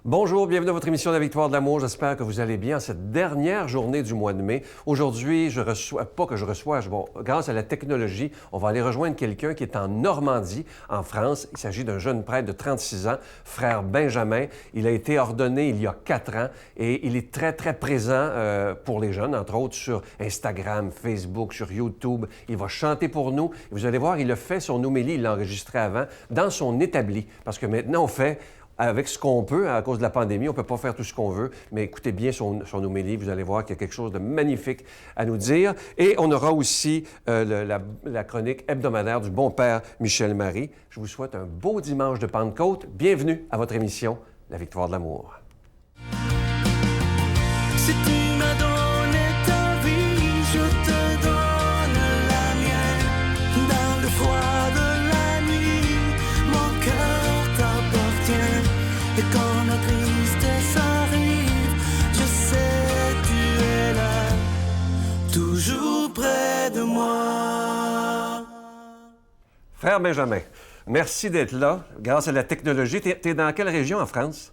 Bonjour, bienvenue à votre émission La Victoire de l'amour. J'espère que vous allez bien en cette dernière journée du mois de mai. Aujourd'hui, grâce à la technologie, on va aller rejoindre quelqu'un qui est en Normandie, en France. Il s'agit d'un jeune prêtre de 36 ans, frère Benjamin. Il a été ordonné il y a 4 ans et il est très, très présent pour les jeunes, entre autres sur Instagram, Facebook, sur YouTube. Il va chanter pour nous. Et vous allez voir, il a fait son homélie, il l'a enregistré avant, dans son établi. Parce que maintenant, on fait avec ce qu'on peut, à cause de la pandémie, on ne peut pas faire tout ce qu'on veut, mais écoutez bien son homélie, vous allez voir qu'il y a quelque chose de magnifique à nous dire. Et on aura aussi la chronique hebdomadaire du bon père Michel Marie. Je vous souhaite un beau dimanche de Pentecôte. Bienvenue à votre émission La Victoire de l'amour. Si tu m'as donné ta vie, je te donne la mienne. Dans le froid de la nuit, mon cœur t'appartient. Et quand la tristesse arrive, je sais tu es là, toujours près de moi. Frère Benjamin, merci d'être là. Grâce à la technologie, t'es dans quelle région en France?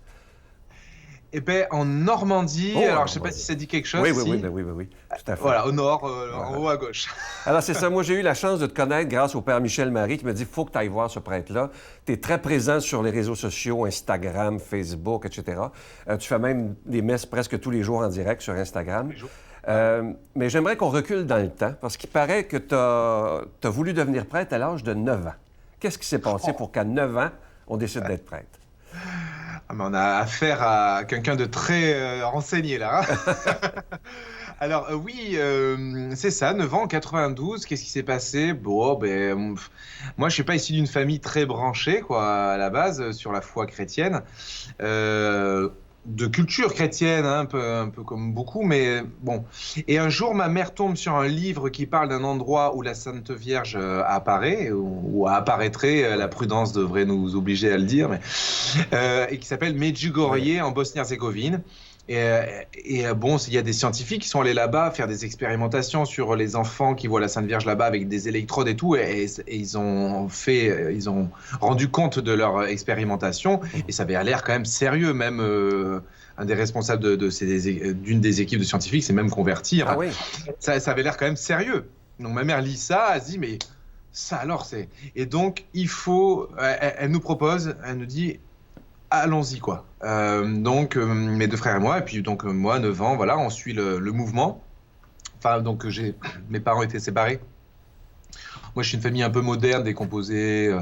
Eh bien, en Normandie, alors je ne sais pas si ça dit quelque chose. Oui, tout à fait. Voilà, au nord, en haut à gauche. Alors, c'est ça. Moi, j'ai eu la chance de te connaître grâce au père Michel Marie qui m'a dit « faut que tu ailles voir ce prêtre-là ». Tu es très présent sur les réseaux sociaux, Instagram, Facebook, etc. Tu fais même des messes presque tous les jours en direct sur Instagram. Mais j'aimerais qu'on recule dans le temps parce qu'il paraît que tu as voulu devenir prêtre à l'âge de 9 ans. Qu'est-ce qui s'est passé pour qu'à 9 ans, on décide d'être prêtre? Ah, mais on a affaire à quelqu'un de très renseigné, là. Alors, oui, c'est ça, 9 ans, en 92, qu'est-ce qui s'est passé? Bon, moi, je ne suis pas issu d'une famille très branchée, quoi, à la base, sur la foi chrétienne. De culture chrétienne, hein, un peu comme beaucoup, mais bon. Et un jour, ma mère tombe sur un livre qui parle d'un endroit où la Sainte Vierge apparaît, ou apparaîtrait, la prudence devrait nous obliger à le dire, et qui s'appelle Medjugorje en Bosnie-Herzégovine. Et bon, il y a des scientifiques qui sont allés là-bas faire des expérimentations sur les enfants qui voient la Sainte Vierge là-bas avec des électrodes et tout, et ils ont rendu compte de leur expérimentation, et ça avait l'air quand même sérieux, même un des responsables d'une des équipes de scientifiques s'est même converti. Ah oui. Ça avait l'air quand même sérieux. Donc ma mère lit ça, elle se dit mais ça alors c'est... Et donc elle nous propose, elle nous dit allons-y quoi. Donc mes deux frères et moi, et puis donc moi 9 ans, voilà, on suit le mouvement. Enfin donc mes parents étaient séparés. Moi, je suis une famille un peu moderne, décomposée,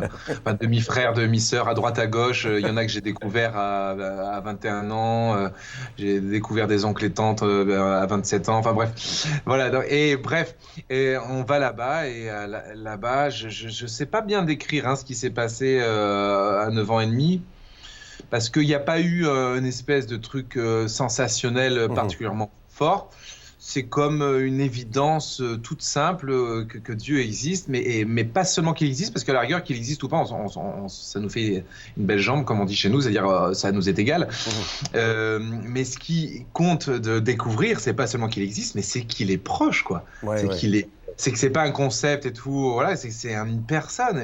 demi-frères, demi-sœurs, à droite, à gauche. Il y en a que j'ai découvert à 21 ans. J'ai découvert des oncles et tantes à 27 ans. Enfin bref, voilà. Et bref, on va là-bas. Et là-bas, je ne sais pas bien décrire ce qui s'est passé à 9 ans et demi. Parce qu'il n'y a pas eu une espèce de truc sensationnel particulièrement fort. C'est comme une évidence toute simple que Dieu existe, mais pas seulement qu'il existe, parce qu'à la rigueur, qu'il existe ou pas, ça nous fait une belle jambe, comme on dit chez nous, c'est-à-dire ça nous est égal. Mais ce qui compte de découvrir, c'est pas seulement qu'il existe, mais c'est qu'il est proche, quoi. C'est que c'est pas un concept et tout, voilà, c'est une personne,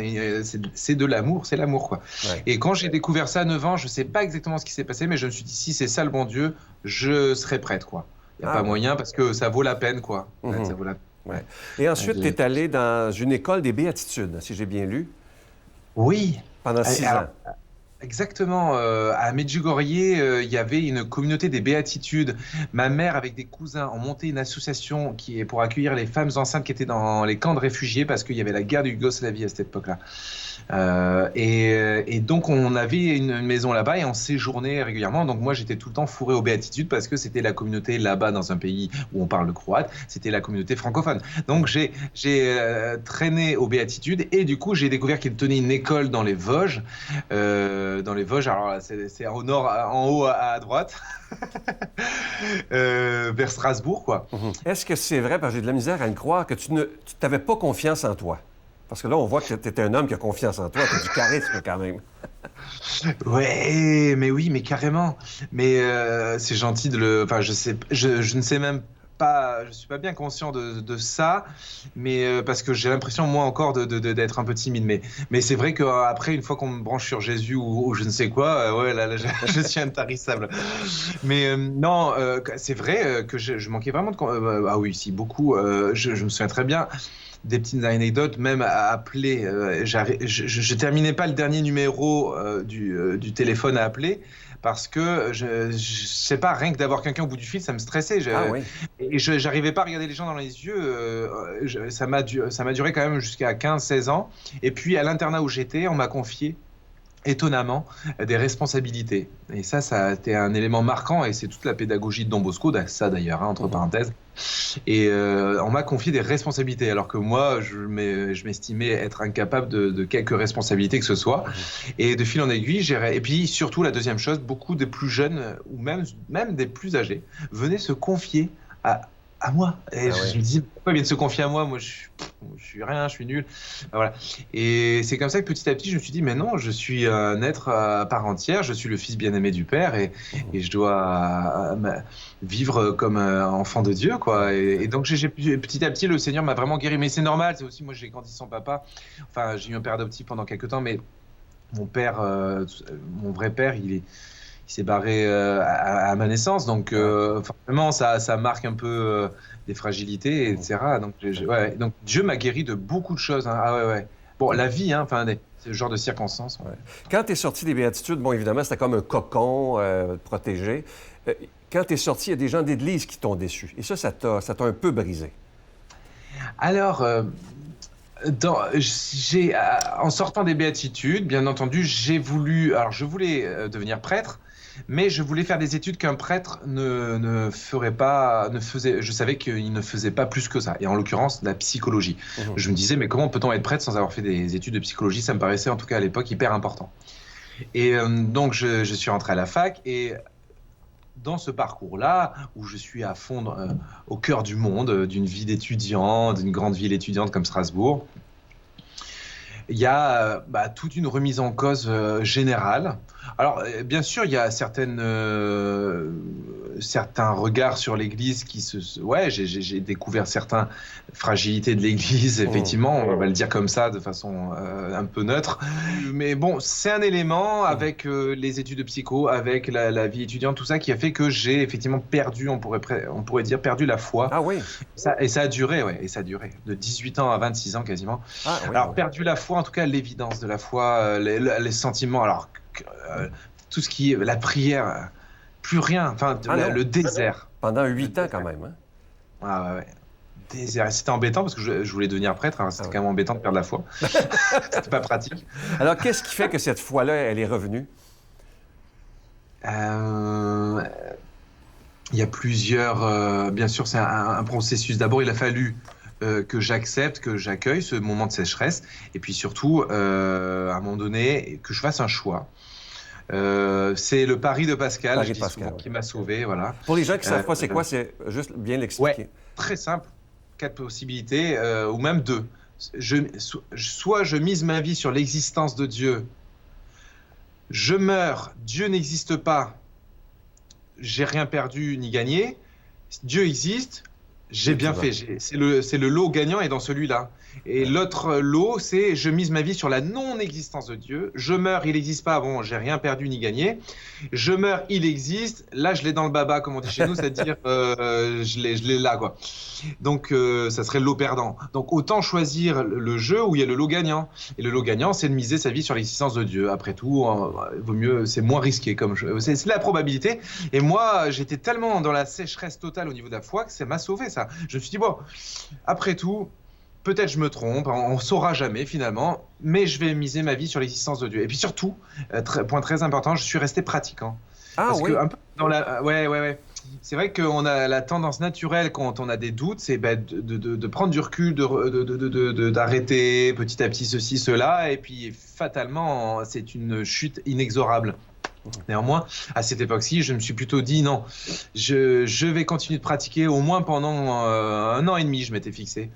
c'est de l'amour, c'est l'amour, quoi. Ouais. Et quand j'ai découvert ça à 9 ans, je sais pas exactement ce qui s'est passé, mais je me suis dit, si c'est ça le bon Dieu, je serai prête, quoi. Il n'y a pas moyen parce que ça vaut la peine, quoi. Ça vaut la peine. Ouais. Et ensuite, tu es allé dans une école des béatitudes, si j'ai bien lu. Oui. Pendant 6 ans. Exactement. À Medjugorje, il y avait une communauté des béatitudes. Ma mère, avec des cousins, ont monté une association qui est pour accueillir les femmes enceintes qui étaient dans les camps de réfugiés parce qu'il y avait la guerre de Yougoslavie à cette époque-là. Et donc, on avait une maison là-bas et on séjournait régulièrement. Donc, moi, j'étais tout le temps fourré aux béatitudes parce que c'était la communauté là-bas dans un pays où on parle le croate. C'était la communauté francophone. Donc, j'ai traîné aux béatitudes et du coup, j'ai découvert qu'ils tenaient une école dans les Vosges. Alors là, c'est au nord, en haut à droite, vers Strasbourg, quoi. Est-ce que c'est vrai, parce que j'ai de la misère à le croire, que tu n'avais pas confiance en toi? Parce que là, on voit que tu étais un homme qui a confiance en toi, tu as du charisme quand même. Oui, mais carrément. Mais c'est gentil de le... Enfin, je ne sais même je suis pas bien conscient de ça, mais parce que j'ai l'impression moi encore d'être un peu timide. Mais c'est vrai qu'après, une fois qu'on me branche sur Jésus ou je ne sais quoi, ouais, là, je suis intarissable. Mais non, c'est vrai que je manquais vraiment ah oui, si, beaucoup. Je me souviens très bien des petites anecdotes, même à appeler. Je terminais pas le dernier numéro du téléphone à appeler. Parce que je sais pas, rien que d'avoir quelqu'un au bout du fil, ça me stressait. Ah oui. Et j'arrivais pas à regarder les gens dans les yeux. Ça m'a duré quand même jusqu'à 15-16 ans. Et puis à l'internat où j'étais, on m'a confié étonnamment des responsabilités. Et ça a été un élément marquant, et c'est toute la pédagogie de Don Bosco, ça d'ailleurs, hein, entre parenthèses. Et on m'a confié des responsabilités, alors que moi, je m'estimais être incapable de quelques responsabilités que ce soit. Et de fil en aiguille, et puis surtout, la deuxième chose, beaucoup des plus jeunes, ou même des plus âgés, venaient se confier à moi. Et je me dis, pourquoi ils viennent se confier à moi? Moi, je suis rien, je suis nul. Voilà. Et c'est comme ça que petit à petit, je me suis dit, mais non, je suis un être à part entière, je suis le fils bien-aimé du Père, et je dois vivre comme un enfant de Dieu, quoi. Et donc, petit à petit, le Seigneur m'a vraiment guéri. Mais c'est normal, c'est aussi, moi, j'ai grandi sans papa. Enfin, j'ai eu un père adoptif pendant quelques temps, mais mon père, mon vrai père, il s'est barré à ma naissance, donc forcément ça marque un peu des fragilités, etc. Donc, donc Dieu m'a guéri de beaucoup de choses. Hein. Ah ouais. Bon, la vie, hein, ce genre de circonstances. Ouais. Quand tu es sorti des Béatitudes, bon, évidemment, c'était comme un cocon protégé. Quand tu es sorti, il y a des gens d'église qui t'ont déçu. Et ça t'a un peu brisé. Alors, en sortant des Béatitudes, bien entendu, je voulais devenir prêtre, mais je voulais faire des études qu'un prêtre ne faisait. Je savais qu'il ne faisait pas plus que ça, et en l'occurrence de la psychologie. Je me disais, mais comment peut-on être prêtre sans avoir fait des études de psychologie? Ça me paraissait, en tout cas à l'époque, hyper important. Et donc je suis rentré à la fac, et dans ce parcours-là, où je suis à fond au cœur du monde, d'une vie d'étudiant, d'une grande ville étudiante comme Strasbourg, il y a toute une remise en cause générale. Alors, bien sûr, il y a certains regards sur l'Église Ouais, j'ai découvert certaines fragilités de l'Église, effectivement, on va le dire comme ça, de façon un peu neutre. Mais bon, c'est un élément avec les études de psycho, avec la vie étudiante, tout ça, qui a fait que j'ai effectivement perdu, on pourrait dire, perdu la foi. Ah oui. Ça a duré, de 18 ans à 26 ans quasiment. Ah, oui, alors, perdu la foi, en tout cas, l'évidence de la foi, les sentiments, alors tout ce qui est la prière, plus rien, le désert. Pendant 8 ans quand même, hein? Ah ouais. Désert. C'était embêtant parce que je voulais devenir prêtre, alors c'était quand même embêtant de perdre la foi. C'était pas pratique. Alors, qu'est-ce qui fait que cette foi-là, elle est revenue? Il y a plusieurs... bien sûr, c'est un processus. D'abord, il a fallu que j'accepte, que j'accueille ce moment de sécheresse, et puis surtout, à un moment donné, que je fasse un choix. C'est le pari de Pascal, qui m'a sauvé, voilà. Pour les gens qui ne savent pas c'est quoi, c'est juste bien l'expliquer. Ouais, très simple, 4 possibilités, ou même 2. Soit je mise ma vie sur l'existence de Dieu, je meurs, Dieu n'existe pas, j'ai rien perdu ni gagné, Dieu existe, j'ai bien fait, c'est le lot gagnant est dans celui-là. Et l'autre lot, c'est je mise ma vie sur la non-existence de Dieu. Je meurs, il n'existe pas, bon, j'ai rien perdu ni gagné. Je meurs, il existe. Là, je l'ai dans le baba, comme on dit chez nous, c'est-à-dire je l'ai là, quoi. Donc, ça serait le lot perdant. Donc, autant choisir le jeu où il y a le lot gagnant. Et le lot gagnant, c'est de miser sa vie sur l'existence de Dieu. Après tout, vaut mieux, c'est moins risqué, c'est la probabilité. Et moi, j'étais tellement dans la sécheresse totale au niveau de la foi que ça m'a sauvé, ça. Je me suis dit, bon, après tout, peut-être je me trompe, on ne saura jamais finalement, mais je vais miser ma vie sur l'existence de Dieu. Et puis surtout, point très important, je suis resté pratiquant. Ah parce oui. que un peu dans ouais. C'est vrai qu'on a la tendance naturelle quand on a des doutes, c'est de prendre du recul, d'arrêter petit à petit ceci, cela, et puis fatalement, c'est une chute inexorable. Néanmoins, à cette époque-ci, je me suis plutôt dit non, je vais continuer de pratiquer au moins pendant 1 an et demi, je m'étais fixé.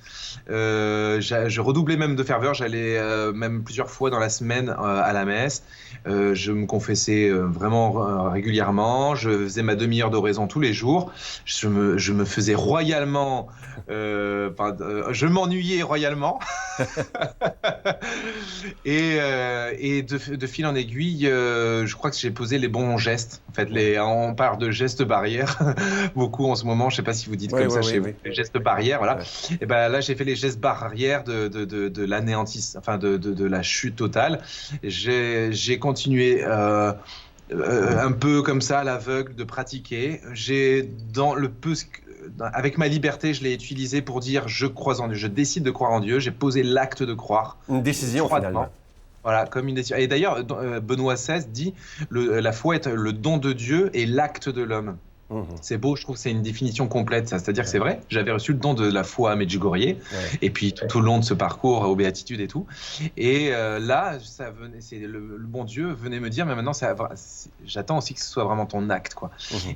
Je redoublais même de ferveur, j'allais même plusieurs fois dans la semaine à la messe. Je me confessais vraiment régulièrement, je faisais ma demi-heure d'oraison tous les jours. Je me faisais royalement, je m'ennuyais royalement. Et de fil en aiguille, je crois que j'ai posé les bons gestes. En fait, on parle de gestes barrières beaucoup en ce moment. Je ne sais pas si vous dites ça chez vous. Les gestes barrières, voilà. Ouais. Et ben là, j'ai fait les gestes barrières de l'anéantissement, enfin de la chute totale. J'ai continué. Un peu comme ça à l'aveugle de pratiquer. Avec ma liberté, je l'ai utilisé pour dire je crois en Dieu, je décide de croire en Dieu. J'ai posé l'acte de croire. Une décision finalement. Voilà, comme une décision. Et d'ailleurs, Benoît XVI dit la foi est le don de Dieu et l'acte de l'homme. C'est beau, je trouve que c'est une définition complète, ça. C'est-à-dire que c'est vrai, j'avais reçu le don de la foi à Medjugorje, et puis tout au long de ce parcours aux béatitudes et tout. Et là, le bon Dieu venait me dire, mais maintenant, j'attends aussi que ce soit vraiment ton acte, quoi.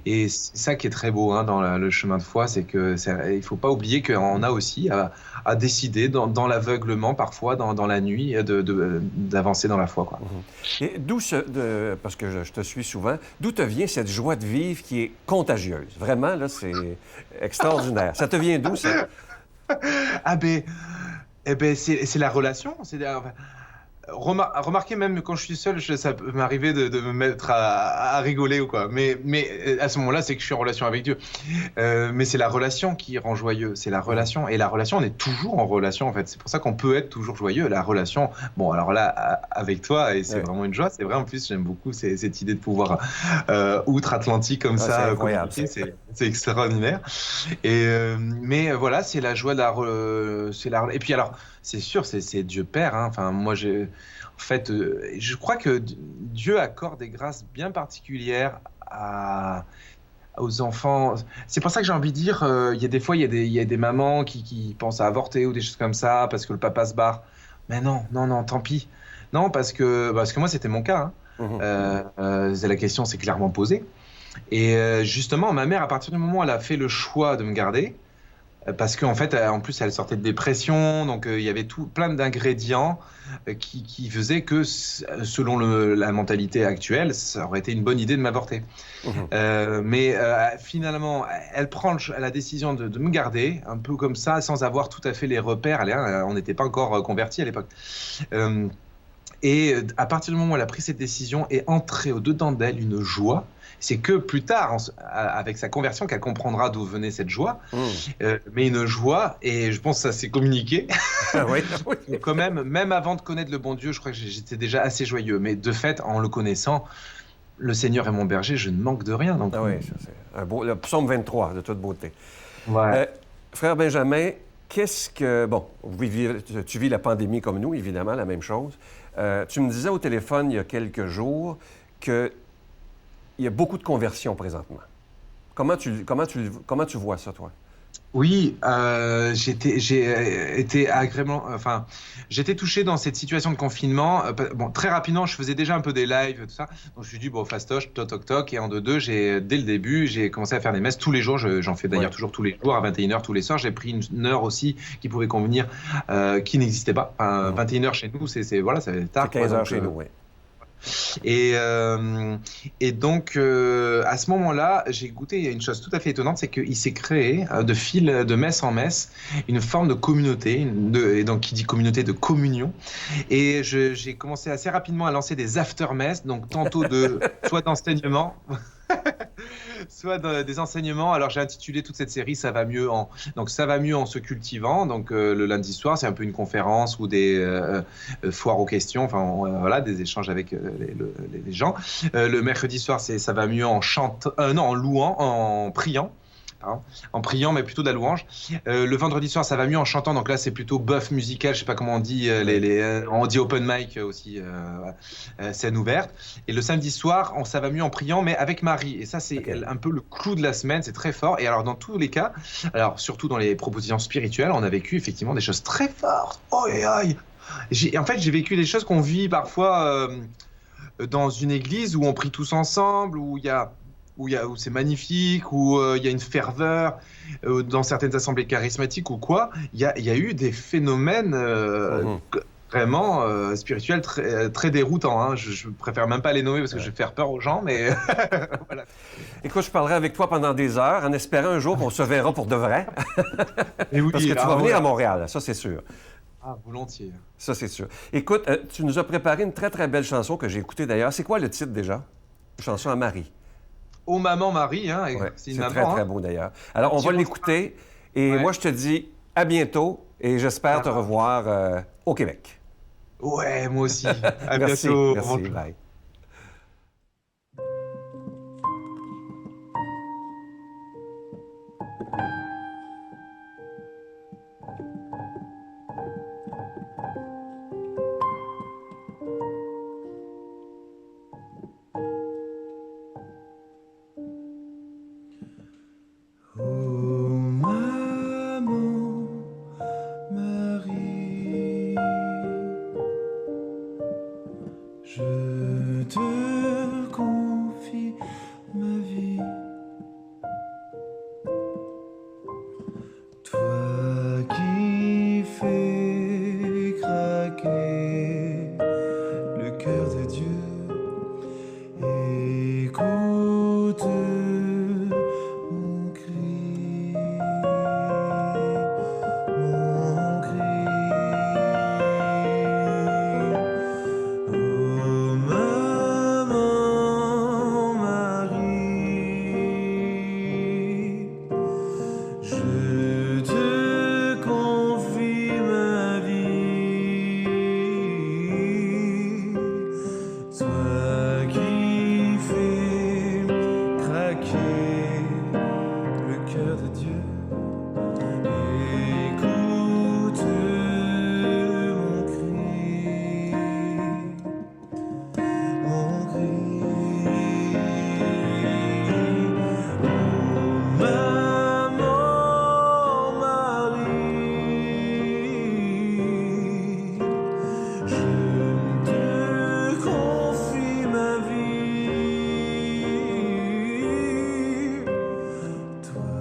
Et c'est ça qui est très beau dans le chemin de foi, c'est que il faut pas oublier qu'on a aussi à décider dans l'aveuglement, parfois dans la nuit, d'avancer dans la foi, quoi. Et parce que je te suis souvent, d'où te vient cette joie de vivre qui est contagieuse? Vraiment, là, c'est extraordinaire. Ça te vient d'où, ça? C'est la relation. Remarquez, même quand je suis seul, ça peut m'arriver de me mettre à rigoler ou quoi. Mais à ce moment-là, c'est que je suis en relation avec Dieu. Mais c'est la relation qui rend joyeux. C'est la relation. Et la relation, on est toujours en relation, en fait. C'est pour ça qu'on peut être toujours joyeux. La relation, bon, alors là, avec toi, et c'est vraiment une joie. C'est vrai, en plus, j'aime beaucoup cette idée de pouvoir outre-Atlantique comme ça. C'est incroyable. C'est extraordinaire. Mais voilà, c'est la joie de Et puis alors, c'est sûr, c'est Dieu Père. Enfin, moi, en fait, je crois que Dieu accorde des grâces bien particulières aux enfants. C'est pour ça que j'ai envie de dire, il y a des fois, il y a des mamans qui pensent à avorter ou des choses comme ça parce que le papa se barre. Mais non, tant pis. Non, parce que moi, c'était mon cas. La question s'est clairement posée. Et justement, ma mère, à partir du moment où elle a fait le choix de me garder, parce qu'en fait, en plus, elle sortait de dépression, donc il y avait plein d'ingrédients qui faisaient que, selon la mentalité actuelle, ça aurait été une bonne idée de m'avorter. Mais finalement, elle prend la décision de me garder, un peu comme ça, sans avoir tout à fait les repères. On n'était pas encore convertis à l'époque. Et à partir du moment où elle a pris cette décision, est entrée au-dedans d'elle une joie. C'est que plus tard, avec sa conversion, qu'elle comprendra d'où venait cette joie. Mais une joie, et je pense que ça s'est communiqué. Oui. Quand même avant de connaître le bon Dieu, je crois que j'étais déjà assez joyeux. Mais de fait, en le connaissant, le Seigneur est mon berger, je ne manque de rien. Donc... Ah oui, ça, c'est le psaume 23, de toute beauté. Ouais. Frère Benjamin, Bon, tu vis la pandémie comme nous, évidemment, la même chose. Tu me disais au téléphone il y a quelques jours qu'il y a beaucoup de conversions présentement. Comment tu vois ça, toi? Oui, j'ai été j'étais touché dans cette situation de confinement. Bon, très rapidement, je faisais déjà un peu des lives, tout ça. Donc, je me suis dit, bon, fastoche, toc, et en deux, dès le début, j'ai commencé à faire des messes tous les jours. J'en fais d'ailleurs toujours tous les jours, à 21h tous les soirs. J'ai pris une heure aussi qui pouvait convenir, qui n'existait pas. 21h chez nous, c'est tard. C'est 15h chez nous, oui. Et donc, à ce moment-là, j'ai goûté une chose tout à fait étonnante, c'est qu'il s'est créé, de fil de messe en messe, une forme de communauté, et donc qui dit communauté, de communion. Et j'ai commencé assez rapidement à lancer des after-mess, donc tantôt soit d'enseignement... soit des enseignements. Alors j'ai intitulé toute cette série Ça va mieux en se cultivant. Donc le lundi soir, c'est un peu une conférence ou des foires aux questions, voilà, des échanges avec les gens. Le mercredi soir, c'est Ça va mieux en louant, en priant. En priant, mais plutôt de la louange. Le vendredi soir, ça va mieux en chantant. Donc là, c'est plutôt buff musical. Je sais pas comment on dit. On dit open mic aussi, scène ouverte. Et le samedi soir, ça va mieux en priant, mais avec Marie. Et ça, c'est un peu le clou de la semaine. C'est très fort. Et alors, dans tous les cas, surtout dans les propositions spirituelles, on a vécu effectivement des choses très fortes. En fait, j'ai vécu des choses qu'on vit parfois. dans une église où on prie tous ensemble, où c'est magnifique, où il y a une ferveur, dans certaines assemblées charismatiques ou quoi, il y a eu des phénomènes vraiment spirituels très, très déroutants. Hein. Je préfère même pas les nommer parce que je vais faire peur aux gens, mais voilà. Écoute, je parlerai avec toi pendant des heures en espérant un jour qu'on se verra pour de vrai. Et oui, Parce que tu vas ah, venir ouais. à Montréal, ça c'est sûr. Ah, volontiers. Ça c'est sûr. Écoute, tu nous as préparé une très très belle chanson que j'ai écoutée d'ailleurs. C'est quoi le titre déjà? Une chanson à Marie. Ô maman Marie, hein, Ouais, c'est une c'est maman. très très Hein. beau d'ailleurs. Alors on va Petit l'écouter et Ouais. moi je te dis à bientôt et j'espère te Ça marche. revoir au Québec. Ouais, moi aussi. À Merci, bientôt. merci, bye. Oh maman Marie, je te confie ma vie. Toi qui fais craquer le cœur de Dieu, écoute mon cri, mon cri. Oh maman Marie, je te confie ma vie. Toi qui fais craquer le cœur de Dieu, écoute mon cri, mon cri. Oh maman Marie, je te confie ma vie. Toi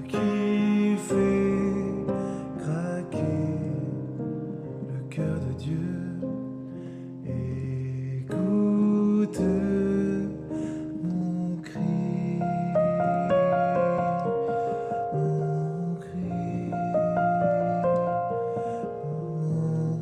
qui fais craquer le cœur de Dieu, écoute mon cri, mon cri, mon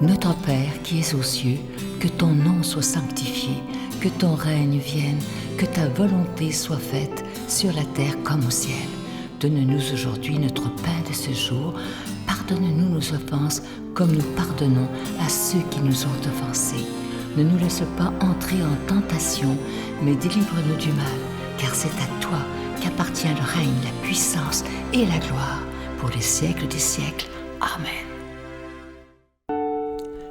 Notre Père qui es aux cieux, que ton nom soit sanctifié, que ton règne vienne, que ta volonté soit faite sur la terre comme au ciel. Donne-nous aujourd'hui notre pain de ce jour. Pardonne-nous nos offenses comme nous pardonnons à ceux qui nous ont offensés. Ne nous laisse pas entrer en tentation, mais délivre-nous du mal, car c'est à toi qu'appartient le règne, la puissance et la gloire pour les siècles des siècles. Amen.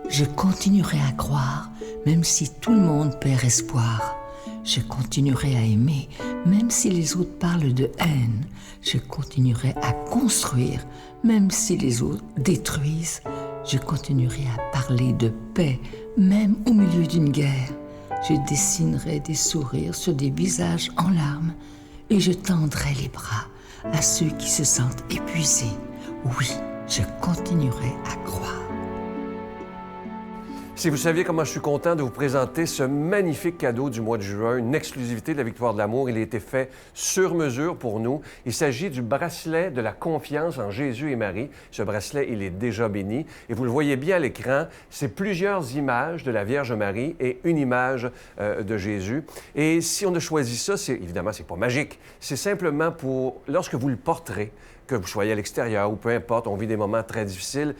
Je continuerai à croire, même si tout le monde perd espoir. Je continuerai à aimer, même si les autres parlent de haine. Je continuerai à construire, même si les autres détruisent. Je continuerai à parler de paix, même au milieu d'une guerre. Je dessinerai des sourires sur des visages en larmes et je tendrai les bras à ceux qui se sentent épuisés. Oui, je continuerai à croire. Si vous saviez comment je suis content de vous présenter ce magnifique cadeau du mois de juin, une exclusivité de la Victoire de l'amour, il a été fait sur mesure pour nous. Il s'agit du bracelet de la confiance en Jésus et Marie. Ce bracelet, il est déjà béni. Et vous le voyez bien à l'écran, c'est plusieurs images de la Vierge Marie et une image de Jésus. Et si on a choisi ça, évidemment, c'est pas magique. C'est simplement pour, lorsque vous le porterez, que vous soyez à l'extérieur ou peu importe, on vit des moments très difficiles.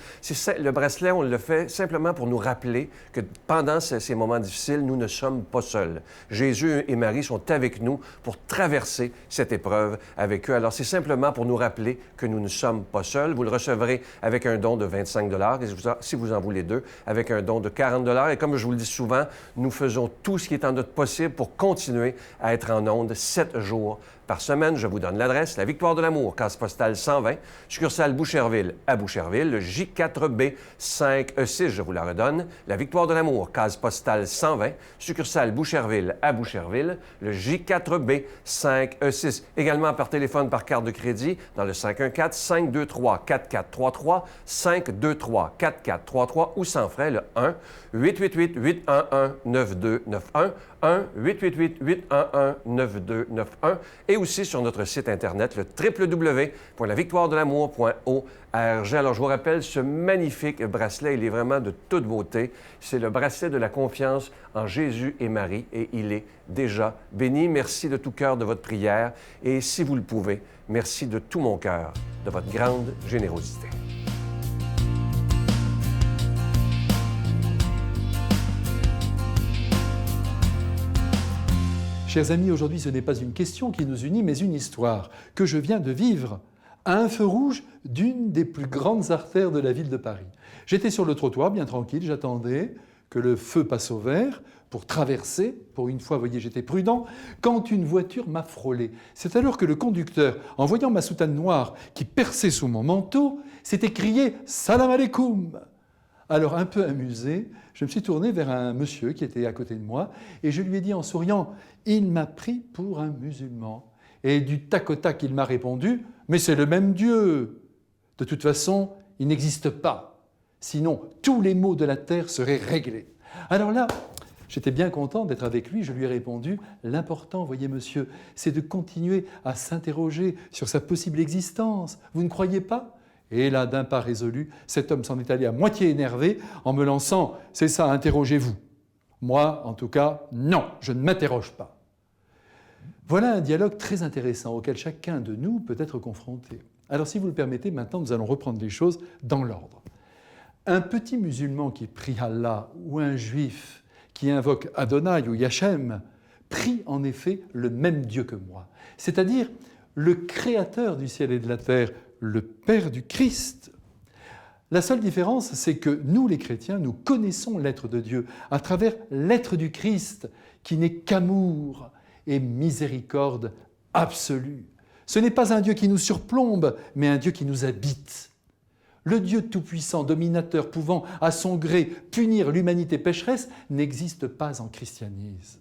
Le bracelet, on le fait simplement pour nous rappeler que pendant ces moments difficiles, nous ne sommes pas seuls. Jésus et Marie sont avec nous pour traverser cette épreuve avec eux. Alors, c'est simplement pour nous rappeler que nous ne sommes pas seuls. Vous le recevrez avec un don de 25 $ et si vous en voulez deux, avec un don de 40 $. Et comme je vous le dis souvent, nous faisons tout ce qui est en notre possible pour continuer à être en ondes 7 jours par semaine. Je vous donne l'adresse, la Victoire de l'Amour, case postale 120, succursale Boucherville à Boucherville, le J4B 5E6, je vous la redonne, la Victoire de l'Amour, case postale 120, succursale Boucherville à Boucherville, le J4B 5E6. Également par téléphone par carte de crédit dans le 514-523-4433, 523-4433 ou sans frais le 1-888-811-9291, 1-888-811-9291 et aussi sur notre site Internet, le www.lavictoiredelamour.org. Alors, je vous rappelle, ce magnifique bracelet, il est vraiment de toute beauté. C'est le bracelet de la confiance en Jésus et Marie et il est déjà béni. Merci de tout cœur de votre prière et si vous le pouvez, merci de tout mon cœur de votre grande générosité. Chers amis, aujourd'hui, ce n'est pas une question qui nous unit, mais une histoire que je viens de vivre à un feu rouge d'une des plus grandes artères de la ville de Paris. J'étais sur le trottoir, bien tranquille, j'attendais que le feu passe au vert pour traverser. Pour une fois, vous voyez, j'étais prudent, quand une voiture m'a frôlé. C'est alors que le conducteur, en voyant ma soutane noire qui perçait sous mon manteau, s'est écrié « Salam alaikum ». Alors, un peu amusé, je me suis tourné vers un monsieur qui était à côté de moi et je lui ai dit en souriant « Il m'a pris pour un musulman ». Et du tac au tac, il m'a répondu « Mais c'est le même Dieu !» De toute façon, il n'existe pas. Sinon, tous les maux de la terre seraient réglés. Alors là, j'étais bien content d'être avec lui. Je lui ai répondu « L'important, voyez monsieur, c'est de continuer à s'interroger sur sa possible existence. Vous ne croyez pas ?» Et là, d'un pas résolu, cet homme s'en est allé à moitié énervé en me lançant « C'est ça, interrogez-vous ». Moi, en tout cas, non, je ne m'interroge pas. Voilà un dialogue très intéressant auquel chacun de nous peut être confronté. Alors, si vous le permettez, maintenant, nous allons reprendre les choses dans l'ordre. Un petit musulman qui prie Allah ou un juif qui invoque Adonai ou Yachem prie en effet le même Dieu que moi, c'est-à-dire le créateur du ciel et de la terre, le Père du Christ. La seule différence, c'est que nous, les chrétiens, nous connaissons l'être de Dieu à travers l'être du Christ qui n'est qu'amour et miséricorde absolue. Ce n'est pas un Dieu qui nous surplombe, mais un Dieu qui nous habite. Le Dieu tout-puissant, dominateur, pouvant à son gré punir l'humanité pécheresse, n'existe pas en christianisme.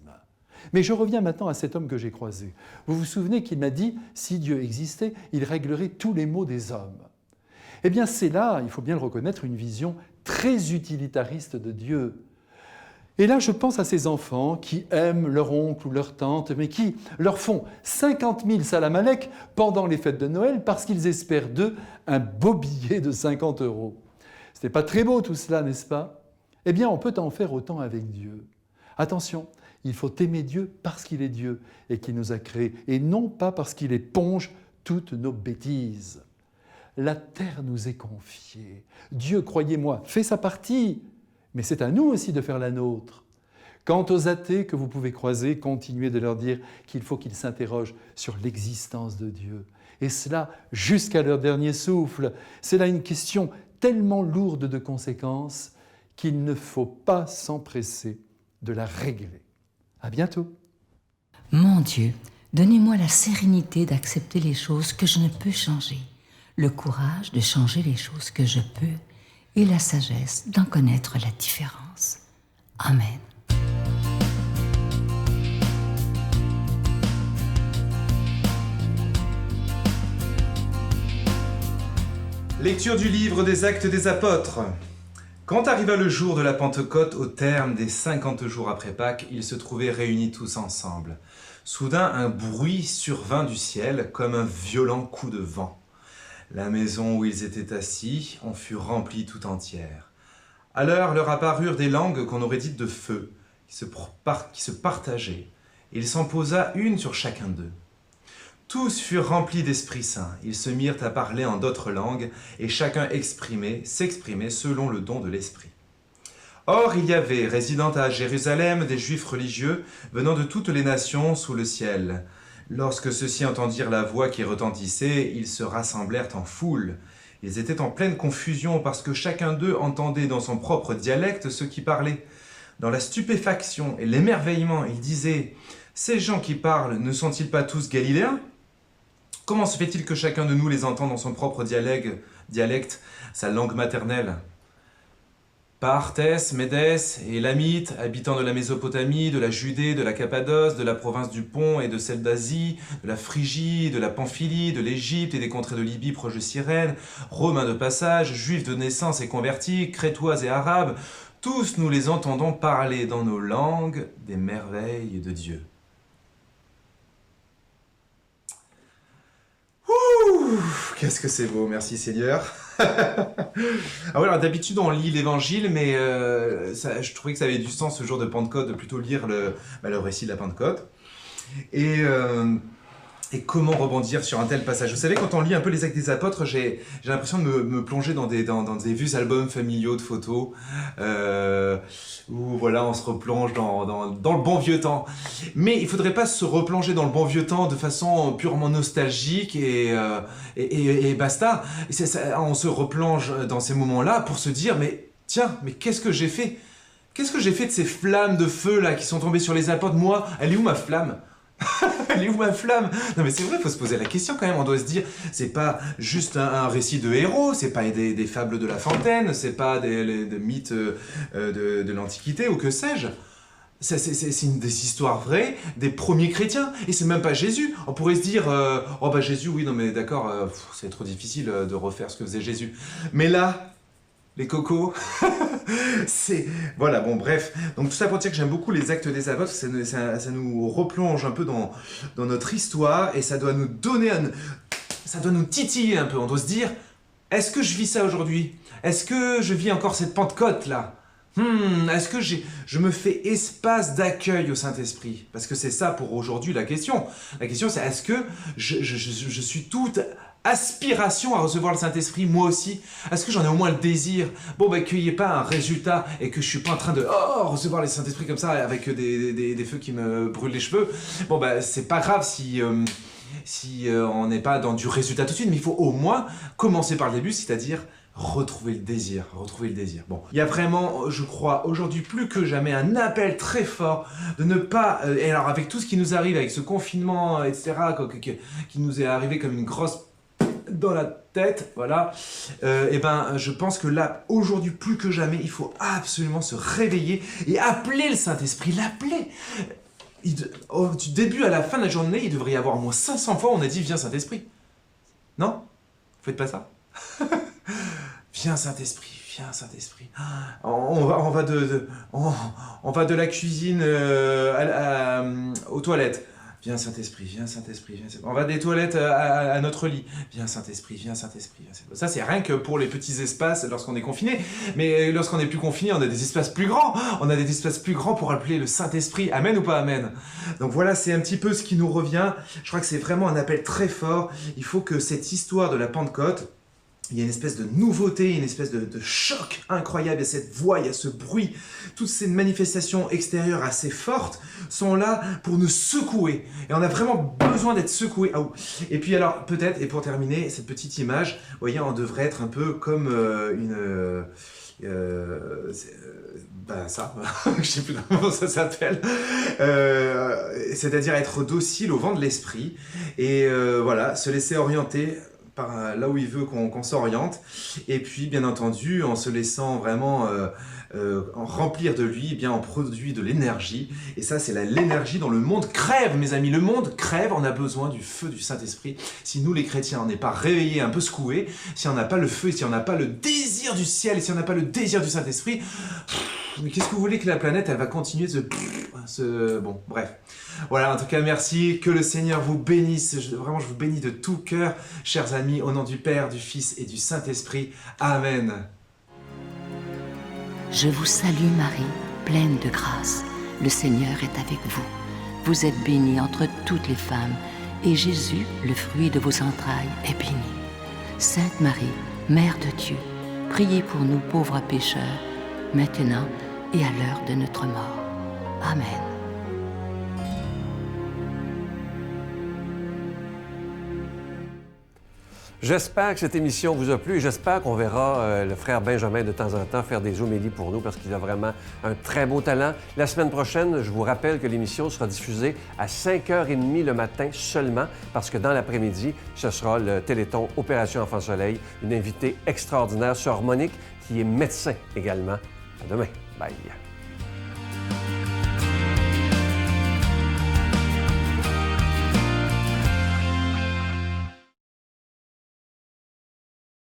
Mais je reviens maintenant à cet homme que j'ai croisé. Vous vous souvenez qu'il m'a dit, si Dieu existait, il réglerait tous les maux des hommes. Eh bien, c'est là, il faut bien le reconnaître, une vision très utilitariste de Dieu. Et là, je pense à ces enfants qui aiment leur oncle ou leur tante, mais qui leur font 50 000 salam aleik pendant les fêtes de Noël parce qu'ils espèrent d'eux un beau billet de 50 €. Ce n'est pas très beau tout cela, n'est-ce pas? Eh bien, on peut en faire autant avec Dieu. Attention, il faut aimer Dieu parce qu'il est Dieu et qu'il nous a créés, et non pas parce qu'il éponge toutes nos bêtises. La terre nous est confiée. Dieu, croyez-moi, fait sa partie, mais c'est à nous aussi de faire la nôtre. Quant aux athées que vous pouvez croiser, continuez de leur dire qu'il faut qu'ils s'interrogent sur l'existence de Dieu. Et cela jusqu'à leur dernier souffle. C'est là une question tellement lourde de conséquences qu'il ne faut pas s'empresser de la régler. À bientôt. Mon Dieu, donnez-moi la sérénité d'accepter les choses que je ne peux changer, le courage de changer les choses que je peux et la sagesse d'en connaître la différence. Amen. Lecture du livre des Actes des Apôtres. Quand arriva le jour de la Pentecôte, au terme des 50 jours après Pâques, ils se trouvaient réunis tous ensemble. Soudain, un bruit survint du ciel, comme un violent coup de vent. La maison où ils étaient assis en fut remplie tout entière. Alors leur apparurent des langues qu'on aurait dites de feu, qui se partageaient, et il s'en posa une sur chacun d'eux. Tous furent remplis d'Esprit Saint. Ils se mirent à parler en d'autres langues, et chacun s'exprimait selon le don de l'Esprit. Or, il y avait, résidant à Jérusalem, des Juifs religieux venant de toutes les nations sous le ciel. Lorsque ceux-ci entendirent la voix qui retentissait, ils se rassemblèrent en foule. Ils étaient en pleine confusion parce que chacun d'eux entendait dans son propre dialecte ceux qui parlaient. Dans la stupéfaction et l'émerveillement, ils disaient « Ces gens qui parlent, ne sont-ils pas tous galiléens ? Comment se fait-il que chacun de nous les entend dans son propre dialecte, sa langue maternelle ? Parthes, Médès et Élamites, habitants de la Mésopotamie, de la Judée, de la Cappadoce, de la province du Pont et de celle d'Asie, de la Phrygie, de la Pamphylie, de l'Égypte et des contrées de Libye proche de Cyrène, Romains de passage, Juifs de naissance et convertis, Crétois et Arabes, tous nous les entendons parler dans nos langues des merveilles de Dieu. Ouh, qu'est-ce que c'est beau, merci Seigneur. Ah ouais, alors d'habitude on lit l'évangile, mais je trouvais que ça avait du sens ce jour de Pentecôte de plutôt lire le récit de la Pentecôte. Et comment rebondir sur un tel passage ? Vous savez, quand on lit un peu les Actes des Apôtres, j'ai l'impression de me plonger dans des vieux albums familiaux de photos, où voilà, on se replonge dans le bon vieux temps. Mais il ne faudrait pas se replonger dans le bon vieux temps de façon purement nostalgique et basta. On se replonge dans ces moments-là pour se dire, mais tiens, mais qu'est-ce que j'ai fait ? Qu'est-ce que j'ai fait de ces flammes de feu là qui sont tombées sur les apôtres ? Moi, elle est où ma flamme ? Elle est où ma flamme ? Non mais c'est vrai, il faut se poser la question quand même, on doit se dire, c'est pas juste un récit de héros, c'est pas des fables de La Fontaine, c'est pas des mythes de l'Antiquité ou que sais-je. C'est des histoires vraies des premiers chrétiens, et c'est même pas Jésus. On pourrait se dire, oh bah Jésus, oui, non mais d'accord, c'est trop difficile de refaire ce que faisait Jésus. Mais là, les cocos, c'est... Voilà, bon, bref. Donc tout ça pour dire que j'aime beaucoup les Actes des Apôtres, ça nous replonge un peu dans notre histoire, et ça doit nous donner... Ça doit nous titiller un peu. On doit se dire, est-ce que je vis ça aujourd'hui ? Est-ce que je vis encore cette Pentecôte-là ? Est-ce que je me fais espace d'accueil au Saint-Esprit ? Parce que c'est ça pour aujourd'hui la question. La question c'est, est-ce que je suis toute aspiration à recevoir le Saint-Esprit, moi aussi ? Est-ce que j'en ai au moins le désir ? Bon, qu'il n'y ait pas un résultat et que je suis pas en train de recevoir le Saint-Esprit comme ça avec des feux qui me brûlent les cheveux. Bon, c'est pas grave si on n'est pas dans du résultat tout de suite, mais il faut au moins commencer par le début, c'est-à-dire retrouver le désir. Bon, il y a vraiment, je crois, aujourd'hui plus que jamais, un appel très fort de ne pas... et alors, avec tout ce qui nous arrive, avec ce confinement, etc., qui nous est arrivé comme une grosse dans la tête, voilà, je pense que là, aujourd'hui, plus que jamais, il faut absolument se réveiller et appeler le Saint-Esprit, l'appeler. Du début à la fin de la journée, il devrait y avoir au moins 500 fois, on a dit « Viens Saint-Esprit ». Non ? Vous faites pas ça ? Viens Saint-Esprit, viens Saint-Esprit. On va de la cuisine aux toilettes. Viens Saint-Esprit, viens Saint-Esprit, viens Saint-Esprit. On va des toilettes à notre lit. Viens Saint-Esprit, viens Saint-Esprit, viens Saint-Esprit. Ça, c'est rien que pour les petits espaces lorsqu'on est confiné. Mais lorsqu'on n'est plus confiné, on a des espaces plus grands. On a des espaces plus grands pour appeler le Saint-Esprit. Amen ou pas amen ? Donc voilà, c'est un petit peu ce qui nous revient. Je crois que c'est vraiment un appel très fort. Il faut que cette histoire de la Pentecôte, il y a une espèce de nouveauté, une espèce de choc incroyable. Il y a cette voix, il y a ce bruit. Toutes ces manifestations extérieures assez fortes sont là pour nous secouer. Et on a vraiment besoin d'être secoué. Et puis alors, peut-être, et pour terminer, cette petite image, vous voyez, on devrait être un peu comme ça, je sais plus comment ça s'appelle, c'est-à-dire être docile au vent de l'esprit et voilà, se laisser orienter par là où il veut qu'on s'oriente, et puis bien entendu en se laissant vraiment en remplir de lui, eh bien on produit de l'énergie, et ça c'est l'énergie dont le monde crève, mes amis. Le monde crève, on a besoin du feu du Saint-Esprit. Si nous les chrétiens on n'est pas réveillés, un peu secoués, si on n'a pas le feu, si on n'a pas le désir du ciel, et si on n'a pas le désir du Saint-Esprit, mais qu'est-ce que vous voulez que la planète elle va continuer de bon, bref. Voilà, en tout cas, merci, que le Seigneur vous bénisse, vraiment je vous bénis de tout cœur, chers amis, au nom du Père, du Fils et du Saint-Esprit. Amen. Je vous salue Marie, pleine de grâce. Le Seigneur est avec vous. Vous êtes bénie entre toutes les femmes, et Jésus, le fruit de vos entrailles, est béni. Sainte Marie, Mère de Dieu, priez pour nous pauvres pécheurs, maintenant et à l'heure de notre mort. Amen. J'espère que cette émission vous a plu et j'espère qu'on verra le frère Benjamin de temps en temps faire des homélies pour nous parce qu'il a vraiment un très beau talent. La semaine prochaine, je vous rappelle que l'émission sera diffusée à 5h30 le matin seulement parce que dans l'après-midi, ce sera le Téléthon Opération Enfant Soleil, une invitée extraordinaire, Sœur Monique, qui est médecin également. À demain. Bye.